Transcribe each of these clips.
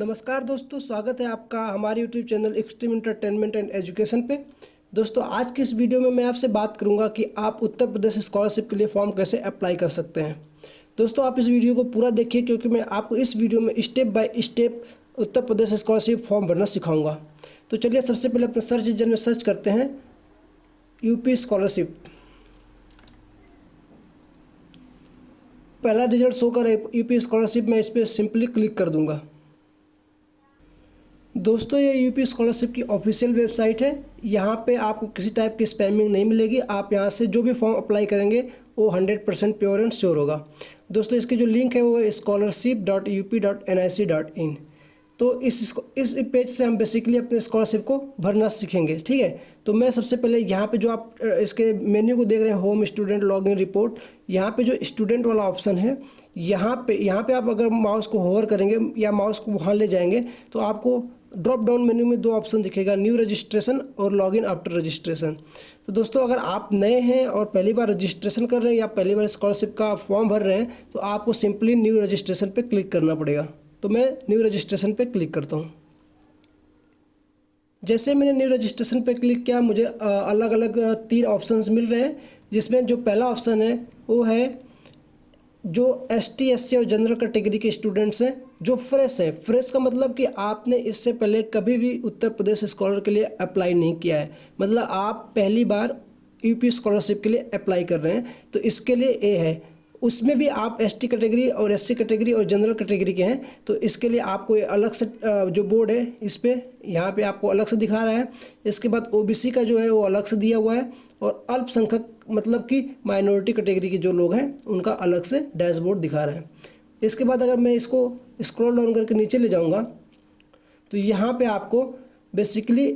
नमस्कार दोस्तों, स्वागत है आपका हमारे YouTube channel extreme entertainment and education पे। दोस्तों, आज की इस वीडियो में मैं आपसे बात करूंगा कि आप उत्तर प्रदेश स्कॉलरशिप के लिए फॉर्म कैसे अप्लाई कर सकते हैं। दोस्तों, आप इस वीडियो को पूरा देखिए क्योंकि मैं आपको इस वीडियो में step by step Uttar Pradesh scholarship form भरना सिखाऊंगा। तो चलिए सबसे पहले अपने सर्च इंजन में सर्च करते हैं यूपी स्कॉलरशिप। पहला रिजल्ट शो कर यूपी स्कॉलरशिप, मैं इस पर सिंपली क्लिक कर दूंगा। दोस्तों, ये यूपी स्कॉलरशिप की ऑफिशियल वेबसाइट है। यहाँ पे आपको किसी टाइप की स्पैमिंग नहीं मिलेगी। आप यहाँ से जो भी फॉर्म अप्लाई करेंगे वो 100% प्योर एंड श्योर होगा। दोस्तों, इसकी जो लिंक है वो है scholarship.up.nic.in। तो इस पेज से हम बेसिकली अपने स्कॉलरशिप को भरना सीखेंगे। ठीक है, तो मैं सबसे पहले यहाँ पे जो आप इसके मेन्यू को देख रहे हैं, होम स्टूडेंट लॉगिन रिपोर्ट, यहाँ पे जो स्टूडेंट वाला ऑप्शन है, यहाँ पे आप अगर माउस को होवर करेंगे या माउस को वहाँ ले जाएंगे तो आपको ड्रॉप डाउन मेन्यू में दो ऑप्शन दिखेगा, न्यू रजिस्ट्रेशन और लॉगिन आफ्टर रजिस्ट्रेशन। तो दोस्तों, अगर आप नए हैं और पहली बार रजिस्ट्रेशन कर रहे हैं या पहली बार स्कॉलरशिप का फॉर्म भर रहे हैं तो आपको सिंपली न्यू रजिस्ट्रेशन पे क्लिक करना पड़ेगा। तो मैं न्यू रजिस्ट्रेशन पे क्लिक करता हूँ। जैसे मैंने न्यू रजिस्ट्रेशन पे क्लिक किया, मुझे अलग अलग 3 ऑप्शंस मिल रहे हैं, जिसमें जो पहला ऑप्शन है वो है जो ST SC और जनरल कैटेगरी के स्टूडेंट्स हैं जो फ्रेश हैं। फ्रेश का मतलब कि आपने इससे पहले कभी भी उत्तर प्रदेश स्कॉलर के लिए अप्लाई नहीं किया है, मतलब आप पहली बार यूपी स्कॉलरशिप के लिए अप्लाई कर रहे हैं, तो इसके लिए ए है। उसमें भी आप ST कैटेगरी और SC कैटेगरी और जनरल कैटेगरी के हैं, तो इसके लिए आपको अलग से जो बोर्ड है इस पर यहाँ पे आपको अलग से दिखा रहा है। इसके बाद OBC का जो है वो अलग से दिया हुआ है, और अल्पसंख्यक मतलब कि माइनॉरिटी कैटेगरी के जो लोग हैं उनका अलग से डैशबोर्ड दिखा रहा है। इसके बाद अगर मैं इसको स्क्रॉल डाउन करके नीचे ले जाऊँगा तो यहाँ पे आपको बेसिकली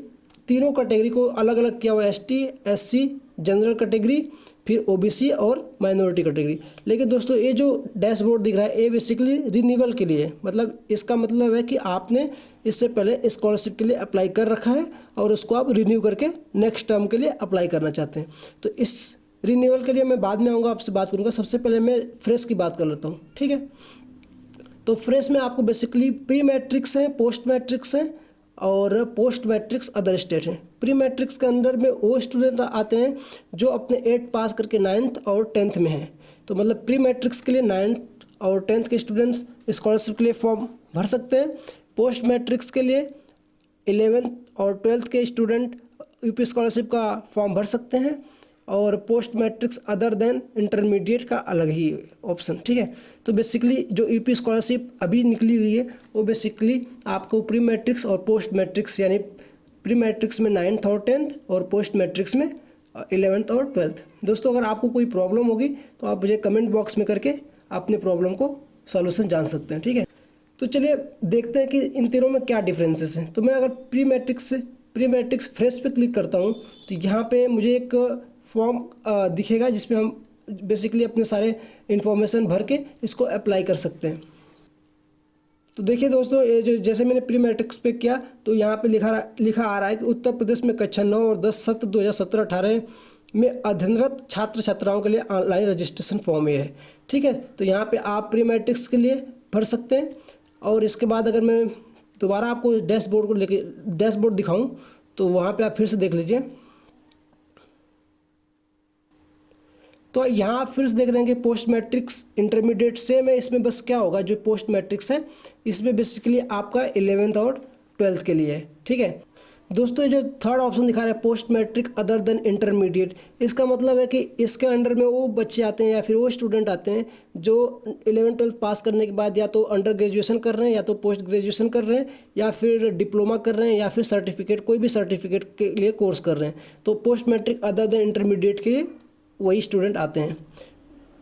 तीनों कैटेगरी को अलग अलग किया हुआ है, ST SC जनरल कैटेगरी, फिर OBC और माइनॉरिटी कैटेगरी। लेकिन दोस्तों, ये जो डैशबोर्ड दिख रहा है ये बेसिकली रिन्यूअल के लिए, मतलब इसका मतलब है कि आपने इससे पहले स्कॉलरशिप के लिए अप्लाई कर रखा है और उसको आप रिन्यू करके नेक्स्ट टर्म के लिए अप्लाई करना चाहते हैं। तो इस रिन्यूअल के लिए मैं बाद में आऊँगा, आपसे बात करूँगा। सबसे पहले मैं फ्रेश की बात कर लेता हूँ। ठीक है, तो फ्रेश में आपको बेसिकली प्री मैट्रिक्स हैं, पोस्ट मैट्रिक्स हैं और पोस्ट मैट्रिक्स अदर स्टेट हैं। प्री मैट्रिक्स के अंदर में वो स्टूडेंट आते हैं जो अपने 8 पास करके 9th और 10th में हैं। तो मतलब प्री मैट्रिक्स के लिए 9th और 10th के स्टूडेंट्स स्कॉलरशिप के लिए फॉर्म भर सकते हैं। पोस्ट मैट्रिक्स के लिए 11th और 12th के स्टूडेंट यूपी स्कॉलरशिप का फॉर्म भर सकते हैं, और post matrix other than intermediate का अलग ही ऑप्शन। ठीक है, तो बेसिकली जो यूपी स्कॉलरशिप अभी निकली हुई है वो बेसिकली आपको प्री मैट्रिक्स और पोस्ट मैट्रिक्स, यानी प्री मैट्रिक्स में 9th और 10th और पोस्ट मैट्रिक्स में 11th और 12th। दोस्तों, अगर आपको कोई प्रॉब्लम होगी तो आप मुझे कमेंट बॉक्स में करके अपने प्रॉब्लम को सॉल्यूशन जान सकते हैं। ठीक है, तो चलिए देखते हैं कि इन तीनों में क्या डिफरेंसेस हैं। तो मैं अगर प्री मैट्रिक्स फ्रेश पे क्लिक करता हूँ तो यहाँ पे मुझे एक फॉर्म दिखेगा जिसमें हम बेसिकली अपने सारे इन्फॉर्मेशन भर के इसको अप्लाई कर सकते हैं। तो देखिए दोस्तों, ये जो जैसे मैंने प्री मैट्रिक्स पे किया तो यहाँ पे लिखा आ रहा है कि उत्तर प्रदेश में कक्षा 9 और 10 सत्र 2017-18 में अध्ययनरत छात्र छात्राओं के लिए ऑनलाइन रजिस्ट्रेशन फॉर्म ये है। ठीक है, तो यहाँ पे आप प्री मैट्रिक्स के लिए भर सकते हैं। और इसके बाद अगर मैं दोबारा आपको डैशबोर्ड दिखाऊँ तो वहाँ पर आप फिर से देख लीजिए। तो यहाँ फिर से देख रहे हैं कि पोस्ट मैट्रिक्स इंटरमीडिएट सेम है। इसमें बस क्या होगा, जो पोस्ट मैट्रिक्स है इसमें बेसिकली आपका 11th और 12th के लिए है। ठीक है दोस्तों, ये जो थर्ड ऑप्शन दिखा रहा है post matric other than intermediate, इसका मतलब है कि इसके अंडर में वो बच्चे आते हैं या फिर वो स्टूडेंट आते हैं जो 11th 12th पास करने के बाद या तो अंडर ग्रेजुएशन कर रहे हैं या तो पोस्ट ग्रेजुएशन कर रहे हैं या फिर डिप्लोमा कर रहे हैं या फिर सर्टिफिकेट, कोई भी सर्टिफिकेट के लिए कोर्स कर रहे हैं। तो post matric other than intermediate के लिए वही स्टूडेंट आते हैं।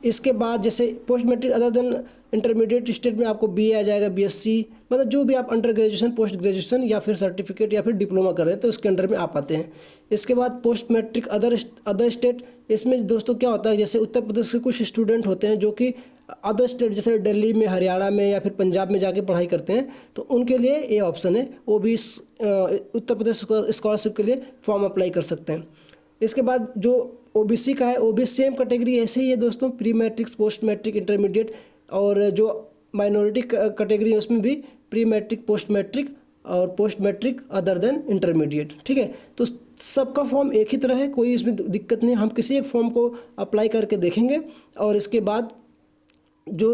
इसके बाद जैसे post matric other than intermediate state में आपको BA आ जाएगा, BSc, मतलब जो भी आप अंडर ग्रेजुएशन, पोस्ट ग्रेजुएशन या फिर सर्टिफिकेट या फिर डिप्लोमा कर रहे हैं तो इसके अंडर में आप आते हैं। इसके बाद पोस्ट मैट्रिक अदर स्टेट, इसमें दोस्तों क्या होता है, जैसे उत्तर प्रदेश के कुछ स्टूडेंट होते हैं जो कि अदर स्टेट जैसे दिल्ली में, हरियाणा में या फिर पंजाब में जाके पढ़ाई करते हैं, तो उनके लिए ये ऑप्शन है, वो भी उत्तर प्रदेश स्कॉलरशिप के लिए फॉर्म अप्लाई कर सकते हैं। इसके बाद जो OBC का है वो भी सेम कैटेगरी ऐसे ही है दोस्तों, pre matrics, post matric, intermediate, और जो माइनॉरिटी कैटेगरी है उसमें भी प्री मैट्रिक, पोस्ट मैट्रिक और post matric other than intermediate. ठीक है, तो सबका फॉर्म एक ही तरह है, कोई इसमें दिक्कत नहीं। हम किसी एक फॉर्म को अप्लाई करके देखेंगे और इसके बाद जो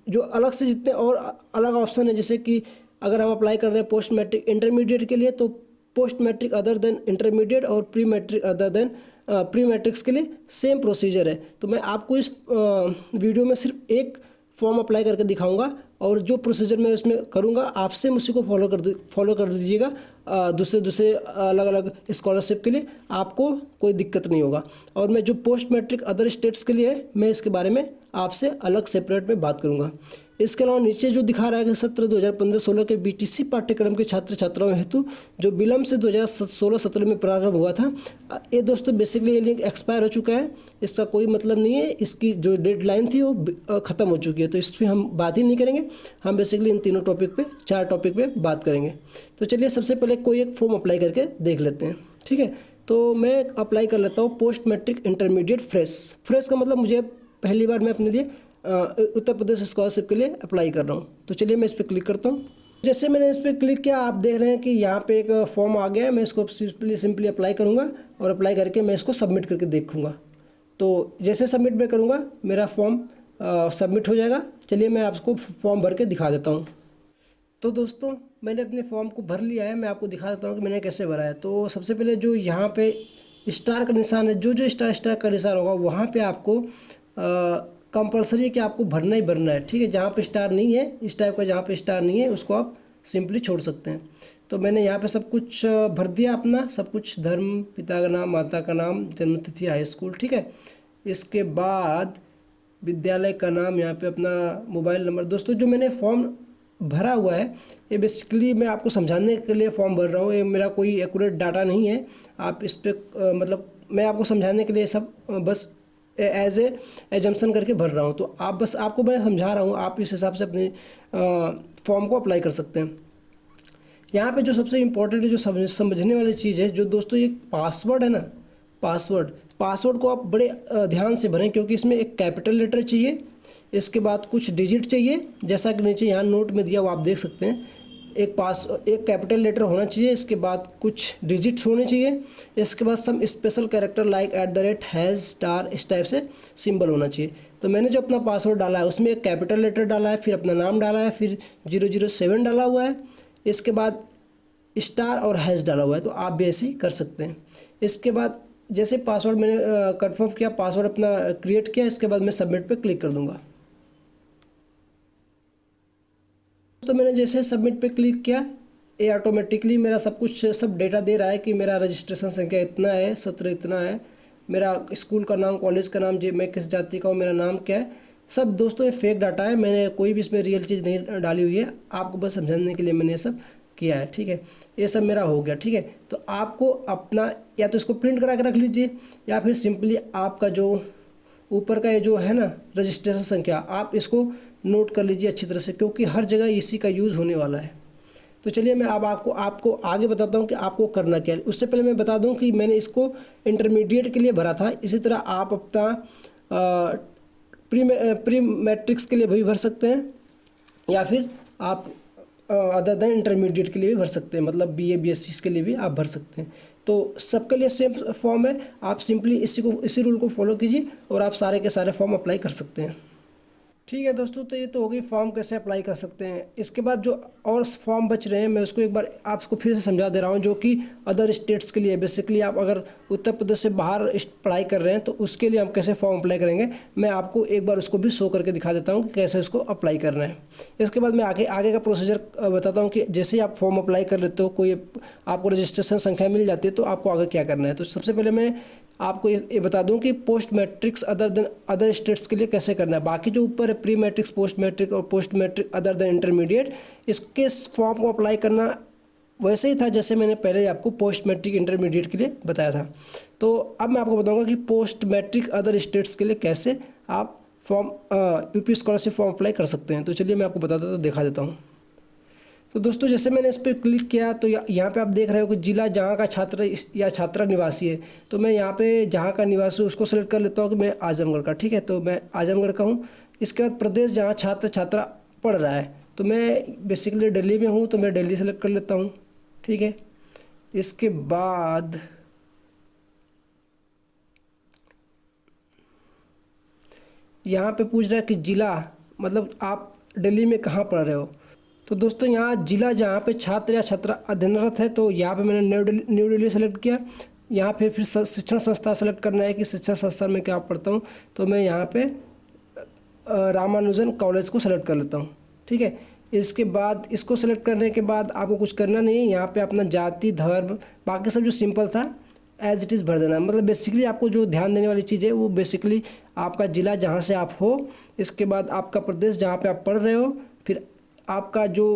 जो अलग से जितने और अलग ऑप्शन है, जैसे कि अगर हम अप्लाई कर रहे हैं पोस्ट मैट्रिक इंटरमीडिएट के लिए तो post matric other than intermediate और pre matric other than pre matrics के लिए सेम प्रोसीजर है। तो मैं आपको इस वीडियो में सिर्फ एक फॉर्म अप्लाई करके दिखाऊंगा और जो प्रोसीजर मैं इसमें करूंगा आपसे उसी को फॉलो कर दीजिएगा। दूसरे अलग अलग स्कॉलरशिप के लिए आपको कोई दिक्कत नहीं होगा। और मैं जो पोस्ट मैट्रिक अदर स्टेट्स के लिए है मैं इसके बारे में आपसे अलग सेपरेट में बात करूंगा। इसके अलावा नीचे जो दिखा रहा है कि सत्र 2015-16 के बीटीसी पाठ्यक्रम के छात्र छात्राओं हेतु जो विलम्ब से 2016-17 में प्रारंभ हुआ था, ये दोस्तों बेसिकली ये लिंक एक्सपायर हो चुका है, इसका कोई मतलब नहीं है। इसकी जो डेडलाइन थी वो ख़त्म हो चुकी है, तो इस पर हम बात ही नहीं करेंगे। हम बेसिकली इन तीनों टॉपिक पे, 4 टॉपिक पे बात करेंगे। तो चलिए सबसे पहले कोई एक फॉर्म अप्लाई करके देख लेते हैं। ठीक है, तो मैं अप्लाई कर लेता हूँ पोस्ट मैट्रिक इंटरमीडिएट फ्रेश का मतलब मुझे पहली बार मैं अपने लिए उत्तर प्रदेश स्कॉलरशिप के लिए अप्लाई कर रहा हूँ। तो चलिए मैं इस पर क्लिक करता हूँ। जैसे मैंने इस पर क्लिक किया आप देख रहे हैं कि यहाँ पे एक फॉर्म आ गया है। मैं इसको सिंपली अप्लाई करूँगा और अप्लाई करके मैं इसको सबमिट करके देखूँगा। तो जैसे सबमिट मैं करूँगा मेरा फॉर्म सबमिट हो जाएगा। चलिए मैं आपको फॉर्म भर के दिखा देता हूँ। तो दोस्तों मैंने अपने फॉर्म को भर लिया है, मैं आपको दिखा देता हूँ कि मैंने कैसे भरा है। तो सबसे पहले जो यहाँ पे स्टार का निशान है, जो स्टार का निशान होगा वहाँ पे आपको कंपलसरी है कि आपको भरना ही भरना है। ठीक है, जहाँ पे स्टार नहीं है, इस टाइप का जहाँ पे स्टार नहीं है उसको आप सिंपली छोड़ सकते हैं। तो मैंने यहाँ पे सब कुछ भर दिया अपना, सब कुछ, धर्म, पिता का नाम, माता का नाम, जन्मतिथि, हाई स्कूल। ठीक है, इसके बाद विद्यालय का नाम, यहाँ पे अपना मोबाइल नंबर। दोस्तों जो मैंने फॉर्म भरा हुआ है ये बेसिकली मैं आपको समझाने के लिए फॉर्म भर रहा हूँ, ये मेरा कोई एक्यूरेट डाटा नहीं है। आप इस पर मतलब मैं आपको समझाने के लिए सब बस एज एजम्पशन करके भर रहा हूँ। तो आप बस आपको मैं समझा रहा हूँ, आप इस हिसाब से अपने फॉर्म को अप्लाई कर सकते हैं। यहाँ पे जो सबसे इम्पोर्टेंट है, जो समझने वाली चीज़ है, जो दोस्तों ये पासवर्ड है ना, पासवर्ड को आप बड़े ध्यान से भरें क्योंकि इसमें एक कैपिटल लेटर चाहिए, इसके बाद कुछ डिजिट चाहिए, जैसा कि नीचे यहाँ नोट में दिया वो आप देख सकते हैं। एक कैपिटल लेटर होना चाहिए, इसके बाद कुछ डिजिट्स होने चाहिए, इसके बाद some special character like @ hash star, इस टाइप से सिंबल होना चाहिए। तो मैंने जो अपना पासवर्ड डाला है उसमें एक कैपिटल लेटर डाला है, फिर अपना नाम डाला है, फिर 007 डाला हुआ है, इसके बाद स्टार और हैज़ डाला हुआ है। तो आप भी ऐसे ही कर सकते हैं। इसके बाद जैसे पासवर्ड मैंने कंफर्म किया, पासवर्ड अपना क्रिएट किया, इसके बाद मैं सबमिट पे क्लिक कर दूंगा। तो मैंने जैसे सबमिट पे क्लिक किया ये ऑटोमेटिकली मेरा सब डेटा दे रहा है कि मेरा रजिस्ट्रेशन संख्या इतना है, सत्र इतना है, मेरा स्कूल का नाम, कॉलेज का नाम, मैं किस जाति का हूँ, मेरा नाम क्या है। सब दोस्तों ये फेक डाटा है, मैंने कोई भी इसमें रियल चीज़ नहीं डाली हुई है, आपको बस समझाने के लिए मैंने ये सब किया है। ठीक है, ये सब मेरा हो गया। ठीक है, तो आपको अपना या तो इसको प्रिंट करा के रख लीजिए या फिर सिंपली आपका जो ऊपर का ये जो है ना रजिस्ट्रेशन संख्या, आप इसको नोट कर लीजिए अच्छी तरह से क्योंकि हर जगह इसी का यूज़ होने वाला है। तो चलिए मैं अब आपको आगे बताता हूँ कि आपको करना क्या है। उससे पहले मैं बता दूँ कि मैंने इसको इंटरमीडिएट के लिए भरा था, इसी तरह आप अपना प्री मैट्रिक्स के लिए भी भर सकते हैं या फिर आप अदर देन इंटरमीडिएट के लिए भी भर सकते हैं, मतलब BA BSc के लिए भी आप भर सकते हैं। तो सबके लिए सेम फॉर्म है, आप सिंपली इसी रूल को फॉलो कीजिए और आप सारे के सारे फॉर्म अप्लाई कर सकते हैं। ठीक है दोस्तों, तो ये तो हो गई फॉर्म कैसे अप्लाई कर सकते हैं। इसके बाद जो और फॉर्म बच रहे हैं मैं उसको एक बार आपको फिर से समझा दे रहा हूँ, जो कि अदर स्टेट्स के लिए। बेसिकली आप अगर उत्तर प्रदेश से बाहर पढ़ाई कर रहे हैं तो उसके लिए हम कैसे फॉर्म अप्लाई करेंगे, मैं आपको एक बार उसको भी शो करके दिखा देता हूँ कि कैसे उसको अप्लाई करना है। इसके बाद मैं आगे का प्रोसीजर बताता हूँ कि जैसे ही आप फॉर्म अप्लाई कर लेते हो, कोई आपको रजिस्ट्रेशन संख्या मिल जाती है तो आपको आगे क्या करना है। तो सबसे पहले मैं आपको ये बता दूं कि पोस्ट मैट्रिक्स अदर स्टेट्स के लिए कैसे करना है। बाकी जो ऊपर है प्री मैट्रिक्स, पोस्ट मैट्रिक और post matric other than intermediate, इसके फॉर्म को अप्लाई करना वैसे ही था जैसे मैंने पहले आपको पोस्ट मैट्रिक इंटरमीडिएट के लिए बताया था। तो अब मैं आपको बताऊंगा कि पोस्ट मैट्रिक अदर स्टेट्स के लिए कैसे आप form UP scholarship form apply कर सकते हैं। तो चलिए मैं आपको बताता दिखा देता हूँ। तो दोस्तों जैसे मैंने इस पर क्लिक किया तो यहाँ पे आप देख रहे हो कि जिला जहाँ का छात्र या छात्रा निवासी है, तो मैं यहाँ पे जहाँ का निवासी उसको सेलेक्ट कर लेता हूँ कि मैं आजमगढ़ का। ठीक है, तो मैं आजमगढ़ का हूँ। इसके बाद प्रदेश जहाँ छात्र छात्रा पढ़ रहा है तो मैं बेसिकली दिल्ली में हूँ तो मैं दिल्ली सेलेक्ट कर लेता हूँ। ठीक है, इसके बाद यहाँ पे पूछ रहा है कि ज़िला, मतलब आप दिल्ली में कहाँ पढ़ रहे हो। तो दोस्तों यहाँ ज़िला जहाँ पे छात्र या छात्रा अध्ययनरत है, तो यहाँ पे मैंने न्यू दिल्ली सेलेक्ट किया। यहाँ पे फिर शिक्षण संस्था सेलेक्ट करना है कि शिक्षण संस्था में क्या पढ़ता हूँ, तो मैं यहाँ पे रामानुजन कॉलेज को सेलेक्ट कर लेता हूँ। ठीक है, इसके बाद इसको सेलेक्ट करने के बाद आपको कुछ करना नहीं है, यहाँ पे अपना जाति, धर्म, बाकी सब जो सिंपल था एज इट इज़ भर देना। मतलब बेसिकली आपको जो ध्यान देने वाली चीज़ है वो बेसिकली आपका ज़िला जहाँ से आप हो, इसके बाद आपका प्रदेश जहाँ पे आप पढ़ रहे हो, फिर आपका जो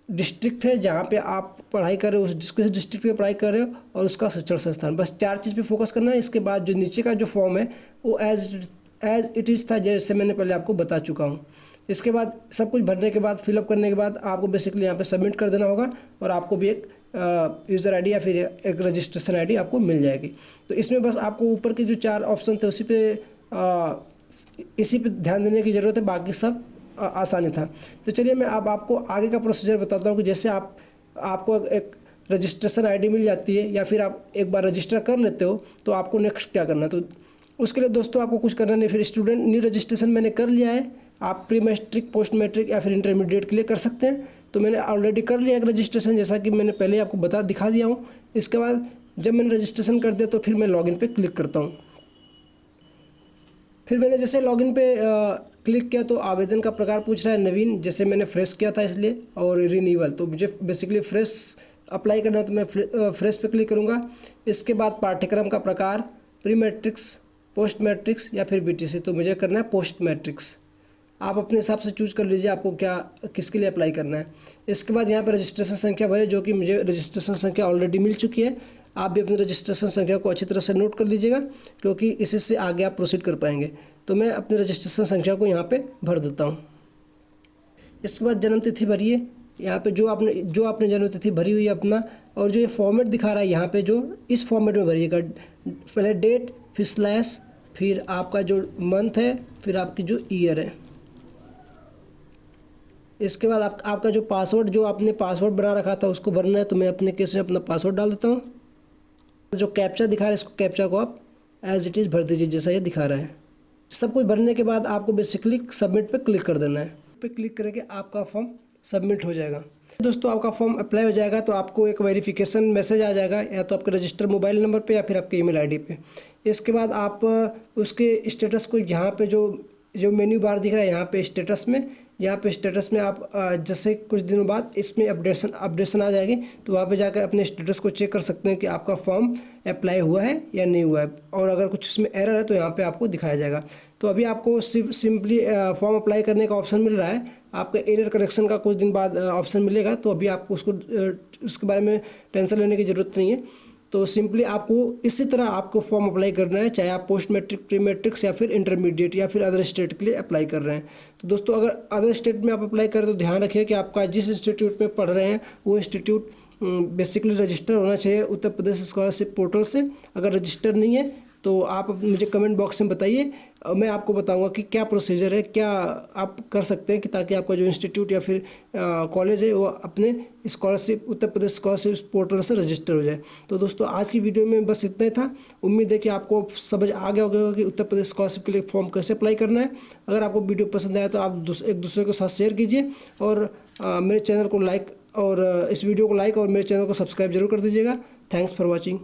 डिस्ट्रिक्ट है जहाँ पे आप पढ़ाई कर रहे हो उस डिस्ट्रिक्ट में पढ़ाई कर रहे हो, और उसका शिक्षण संस्थान। बस 4 चीज़ पे फोकस करना है। इसके बाद जो नीचे का जो फॉर्म है वो एज इट इज़ था, जैसे मैंने पहले आपको बता चुका हूँ। इसके बाद सब कुछ भरने के बाद, फिलअप करने के बाद आपको बेसिकली यहाँ पे सबमिट कर देना होगा, और आपको भी एक यूज़र आईडी या फिर एक रजिस्ट्रेशन आईडी आपको मिल जाएगी। तो इसमें बस आपको ऊपर के जो 4 ऑप्शन थे इसी पे ध्यान देने की ज़रूरत है, बाकी सब आसानी था। तो चलिए मैं अब आपको आगे का प्रोसीजर बताता हूँ कि जैसे आपको एक रजिस्ट्रेशन आईडी मिल जाती है या फिर आप एक बार रजिस्टर कर लेते हो तो आपको नेक्स्ट क्या करना है। तो उसके लिए दोस्तों आपको कुछ करना नहीं। फिर स्टूडेंट न्यू रजिस्ट्रेशन मैंने कर लिया है, आप प्री मैट्रिक, पोस्ट मैट्रिक या फिर इंटरमीडिएट के लिए कर सकते हैं। तो मैंने ऑलरेडी कर लिया एक रजिस्ट्रेशन, जैसा कि मैंने पहले आपको दिखा दिया हूँ। इसके बाद जब मैंने रजिस्ट्रेशन कर दिया तो फिर मैं लॉगिन पे क्लिक करता हूँ। फिर मैंने जैसे लॉगिन पे क्लिक किया तो आवेदन का प्रकार पूछ रहा है नवीन, जैसे मैंने फ्रेश किया था इसलिए, और रिन्यूअल, तो मुझे बेसिकली फ्रेश अप्लाई करना है तो मैं फ्रेश पे क्लिक करूँगा। इसके बाद पाठ्यक्रम का प्रकार प्री मैट्रिक्स, पोस्ट मैट्रिक्स या फिर बीटीसी, तो मुझे करना है पोस्ट मैट्रिक्स। आप अपने हिसाब से चूज कर लीजिए आपको क्या किसके लिए अप्लाई करना है। इसके बाद यहाँ पर रजिस्ट्रेशन संख्या भरे, जो कि मुझे रजिस्ट्रेशन संख्या ऑलरेडी मिल चुकी है। आप भी अपनी रजिस्ट्रेशन संख्या को अच्छी तरह से नोट कर लीजिएगा, क्योंकि इसी से आगे आप प्रोसीड कर पाएंगे। तो मैं अपनी रजिस्ट्रेशन संख्या को यहाँ पे भर देता हूँ। इसके बाद जन्म तिथि भरिए, यहाँ पे जो आपने जन्म तिथि भरी हुई है अपना, और जो ये फॉर्मेट दिखा रहा है यहाँ पे, जो इस फॉर्मेट में भरिएगा। पहले डेट, फिर स्लैश, फिर आपका जो मंथ है, फिर आपकी जो ईयर है। इसके बाद आपका जो पासवर्ड, जो आपने पासवर्ड बना रखा था उसको भरना है। तो मैं अपने केस में अपना पासवर्ड डाल देता हूँ। जो कैप्चा दिखा रहा है, इसको कैप्चा को आप एज इट इज़ भर दीजिए जैसा ये दिखा रहा है। सब कुछ भरने के बाद आपको बेसिकली सबमिट पे क्लिक कर देना है। पे क्लिक करके आपका फॉर्म सबमिट हो जाएगा। दोस्तों आपका फॉर्म अप्लाई हो जाएगा तो आपको एक वेरिफिकेशन मैसेज आ जाएगा, या तो आपके रजिस्टर मोबाइल नंबर पे या फिर आपके ईमेल आईडी पे। इसके बाद आप उसके स्टेटस को यहाँ पे जो मेन्यू बार दिख रहा है यहाँ पे स्टेटस में आप जैसे कुछ दिनों बाद इसमें अपडेशन आ जाएगी, तो वहाँ पे जाकर अपने स्टेटस को चेक कर सकते हैं कि आपका फॉर्म अप्लाई हुआ है या नहीं हुआ है, और अगर कुछ इसमें एरर है तो यहाँ पे आपको दिखाया जाएगा। तो अभी आपको सिंपली फॉर्म अप्लाई करने का ऑप्शन मिल रहा है, आपका एरर करेक्शन का कुछ दिन बाद ऑप्शन मिलेगा, तो अभी आपको उसके बारे में टेंशन लेने की ज़रूरत नहीं है। तो सिंपली आपको इसी तरह आपको फॉर्म अप्लाई करना है, चाहे आप पोस्ट मैट्रिक, प्री मैट्रिक्स या फिर इंटरमीडिएट या फिर अदर स्टेट के लिए अप्लाई कर रहे हैं। तो दोस्तों अगर अदर स्टेट में आप अप्लाई करें तो ध्यान रखिए कि आपका जिस इंस्टीट्यूट में पढ़ रहे हैं वो इंस्टीट्यूट बेसिकली रजिस्टर होना चाहिए उत्तर प्रदेश स्कॉलरशिप पोर्टल से। अगर रजिस्टर नहीं है तो आप मुझे कमेंट बॉक्स में बताइए, मैं आपको बताऊंगा कि क्या प्रोसीजर है, क्या आप कर सकते हैं कि ताकि आपका जो इंस्टीट्यूट या फिर कॉलेज है वो अपने scholarship Uttar Pradesh scholarship portal से रजिस्टर हो जाए। तो दोस्तों आज की वीडियो में बस इतना ही था। उम्मीद है कि आपको समझ आ गया होगा कि उत्तर प्रदेश स्कॉलरशिप के लिए फॉर्म कैसे अप्लाई करना है। अगर आपको वीडियो पसंद आया तो आप एक दूसरे के साथ शेयर कीजिए, और मेरे चैनल को लाइक और इस वीडियो को लाइक और मेरे चैनल को सब्सक्राइब जरूर कर दीजिएगा। Thanks for watching.